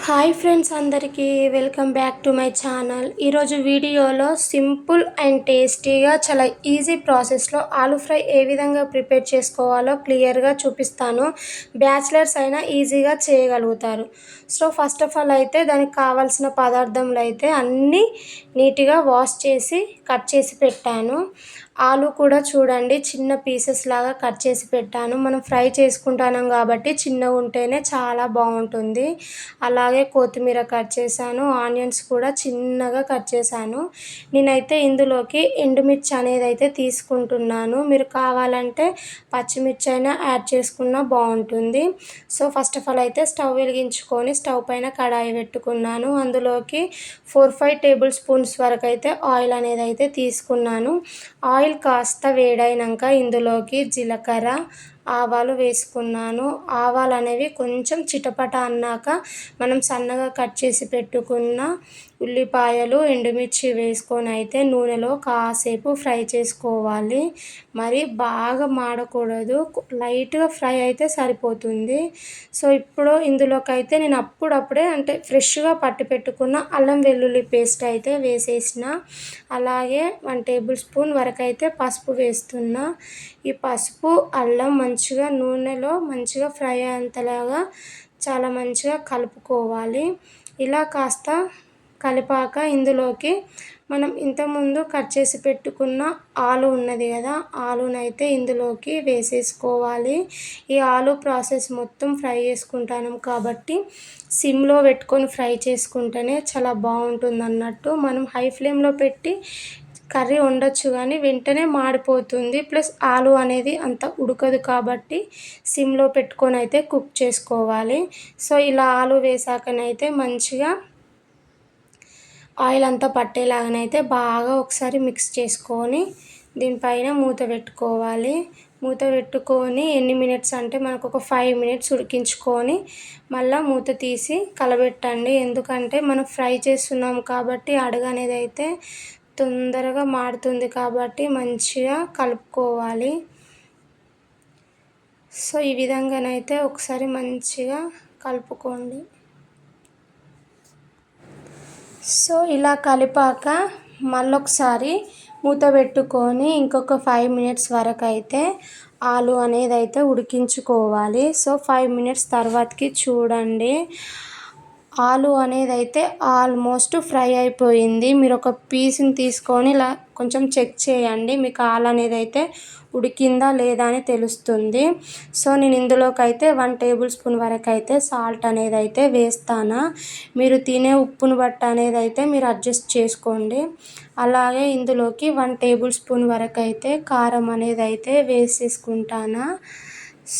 Hi friends, అందరికీ welcome back to my channel. ఈరోజు వీడియోలో సింపుల్ అండ్ టేస్టీగా చాలా ఈజీ ప్రాసెస్లో ఆలూ ఫ్రై ఏ విధంగా ప్రిపేర్ చేసుకోవాలో క్లియర్గా చూపిస్తాను. బ్యాచిలర్స్ అయినా ఈజీగా చేయగలుగుతారు. సో ఫస్ట్ ఆఫ్ ఆల్ అయితే దానికి కావాల్సిన పదార్థములు అయితే అన్నీ నీట్గా వాష్ చేసి కట్ చేసి పెట్టాను. ఆలూ కూడా చూడండి, చిన్న పీసెస్ లాగా కట్ చేసి పెట్టాను. మనం ఫ్రై చేసుకుంటున్నాం కాబట్టి చిన్నగా ఉంటేనే చాలా బాగుంటుంది. అలాగే కొత్తిమీర కట్ చేశాను, ఆనియన్స్ కూడా చిన్నగా కట్ చేశాను. నేనైతే ఇందులోకి ఎండుమిర్చి అనేది అయితే తీసుకుంటున్నాను. మీరు కావాలంటే పచ్చిమిర్చి అయినా యాడ్ చేసుకున్నా బాగుంటుంది. సో ఫస్ట్ ఆఫ్ ఆల్ అయితే స్టవ్ వెలిగించుకొని స్టవ్ పైన కడాయి పెట్టుకున్నాను. అందులోకి 4-5 టేబుల్ స్పూన్స్ వరకు అయితే ఆయిల్ అనేది అయితే తీసుకున్నాను. ఆయిల్ కాస్త వేడైనాక ఇందులోకి జీలకర్ర, ఆవాలు వేసుకున్నాను. ఆవాలు అనేవి కొంచెం చిటపట అన్నాక మనం సన్నగా కట్ చేసి పెట్టుకున్న ఉల్లిపాయలు, ఎండుమిర్చి వేసుకొని అయితే నూనెలో కాసేపు ఫ్రై చేసుకోవాలి. మరి బాగా మాడకూడదు, లైట్గా ఫ్రై అయితే సరిపోతుంది. సో ఇప్పుడు ఇందులోకి అయితే నేను అప్పుడప్పుడే అంటే ఫ్రెష్గా పట్టి పెట్టుకున్న అల్లం వెల్లుల్లి పేస్ట్ అయితే వేసేసిన. అలాగే 1 టేబుల్ స్పూన్ వరకు అయితే పసుపు వేస్తున్నా. ఈ పసుపు అల్లం మంచిగా నూనెలో మంచిగా ఫ్రై అయ్యేంతలాగా చాలా మంచిగా కలుపుకోవాలి. ఇలా కాస్త కలిపాక ఇందులోకి మనం ఇంతకుముందు కట్ చేసి పెట్టుకున్న ఆలు ఉన్నది కదా, ఆలునైతే ఇందులోకి వేసేసుకోవాలి. ఈ ఆలు ప్రాసెస్ మొత్తం ఫ్రై చేసుకుంటాను కాబట్టి సిమ్లో పెట్టుకొని ఫ్రై చేసుకుంటేనే చాలా బాగుంటుంది అన్నట్టు. మనం హై ఫ్లేమ్లో పెట్టి కర్రీ వండొచ్చు కానీ వెంటనే మాడిపోతుంది. ప్లస్ ఆలు అనేది అంత ఉడకదు కాబట్టి సిమ్లో పెట్టుకొని అయితే కుక్ చేసుకోవాలి. సో ఇలా ఆలు వేసాకనైతే మంచిగా ఆయిల్ అంతా పట్టేలాగానైతే బాగా ఒకసారి మిక్స్ చేసుకొని దీనిపైన మూత పెట్టుకోవాలి. మూత పెట్టుకొని ఎన్ని మినిట్స్ అంటే మనకు ఒక 5 మినిట్స్ ఉడికించుకొని మళ్ళీ మూత తీసి కలబెట్టండి. ఎందుకంటే మనం ఫ్రై చేస్తున్నాం కాబట్టి అడుగు అనేది అయితే తొందరగా మాడుతుంది కాబట్టి మంచిగా కలుపుకోవాలి. సో ఈ విధంగానైతే ఒకసారి మంచిగా కలుపుకోండి. సో ఇలా కలిపాక మళ్ళొకసారి మూత పెట్టుకొని ఇంకొక 5 మినిట్స్ వరకు అయితే ఆలు అనేది అయితే ఉడికించుకోవాలి. సో 5 మినిట్స్ తర్వాతకి చూడండి, ఆలు అనేది అయితే ఆల్మోస్ట్ ఫ్రై అయిపోయింది. మీరు ఒక పీస్ని తీసుకొని ఇలా కొంచెం చెక్ చేయండి, మీకు ఆలు అనేది అయితే ఉడికిందా లేదా అని తెలుస్తుంది. సో నేను ఇందులోకి అయితే 1 టేబుల్ స్పూన్ వరకు అయితే సాల్ట్ అనేది అయితే వేస్తాను. మీరు తినే ఉప్పును బట్టి అనేది అయితే మీరు అడ్జస్ట్ చేసుకోండి. అలాగే ఇందులోకి 1 టేబుల్ స్పూన్ వరకు అయితే కారం అనేది అయితే వేసేసుకుంటాను.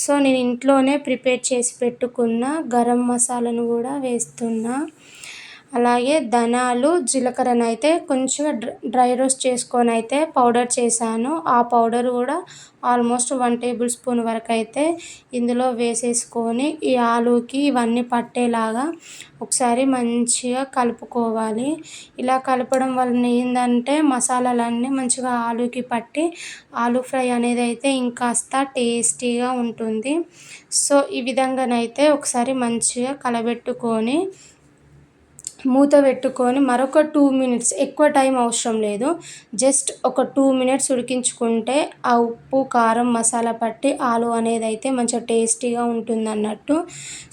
సో నేను ఇంట్లోనే ప్రిపేర్ చేసి పెట్టుకున్న గరం మసాలాను కూడా వేస్తున్నా. అలాగే ధనాలు, జీలకర్రను అయితే కొంచెం డ్రై రోస్ట్ చేసుకొని అయితే పౌడర్ చేశాను. ఆ పౌడర్ కూడా ఆల్మోస్ట్ 1 టేబుల్ స్పూన్ వరకు అయితే ఇందులో వేసేసుకొని ఈ ఆలూకి ఇవన్నీ పట్టేలాగా ఒకసారి మంచిగా కలుపుకోవాలి. ఇలా కలపడం వలన ఏంటంటే మసాలాలన్నీ మంచిగా ఆలూకి పట్టి ఆలూ ఫ్రై అనేది అయితే ఇంకాస్త టేస్టీగా ఉంటుంది. సో ఈ విధంగానైతే ఒకసారి మంచిగా కలబెట్టుకొని మూత పెట్టుకొని మరొక 2 మినిట్స్, ఎక్కువ టైం అవసరం లేదు, జస్ట్ ఒక 2 మినిట్స్ ఉడికించుకుంటే ఆ ఉప్పు, కారం, మసాలా పట్టి ఆలు అనేది అయితే మంచిగా టేస్టీగా ఉంటుంది అన్నట్టు.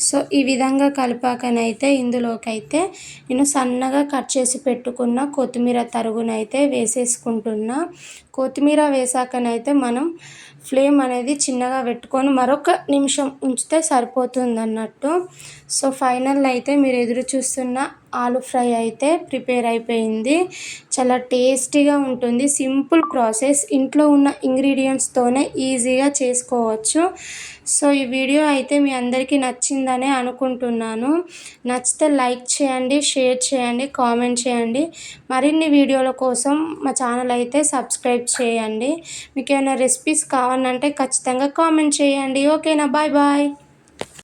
సో ఈ విధంగా కలిపాకనైతే ఇందులోకి అయితే నేను సన్నగా కట్ చేసి పెట్టుకున్న కొత్తిమీర తరుగునైతే వేసేసుకుంటున్నా. కొత్తిమీర వేసాకనైతే మనం ఫ్లేమ్ అనేది చిన్నగా పెట్టుకొని మరొక నిమిషం ఉంచితే సరిపోతుంది అన్నట్టు. సో ఫైనల్ అయితే మీరు ఎదురు చూస్తున్న ఆలూ ఫ్రై అయితే ప్రిపేర్ అయిపోయింది. చాలా టేస్టీగా ఉంటుంది. సింపుల్ ప్రాసెస్, ఇంట్లో ఉన్న ఇంగ్రీడియంట్స్తోనే ఈజీగా చేసుకోవచ్చు. సో ఈ వీడియో అయితే మీ అందరికీ నచ్చిందనే అనుకుంటున్నాను. నచ్చితే లైక్ చేయండి, షేర్ చేయండి, కామెంట్ చేయండి. మరిన్ని వీడియోల కోసం మా ఛానల్ అయితే సబ్స్క్రైబ్ చేయండి. మీకు ఏమైనా రెసిపీస్ కావాలంటే ఖచ్చితంగా కామెంట్ చేయండి. ఓకేనా, బాయ్ బాయ్.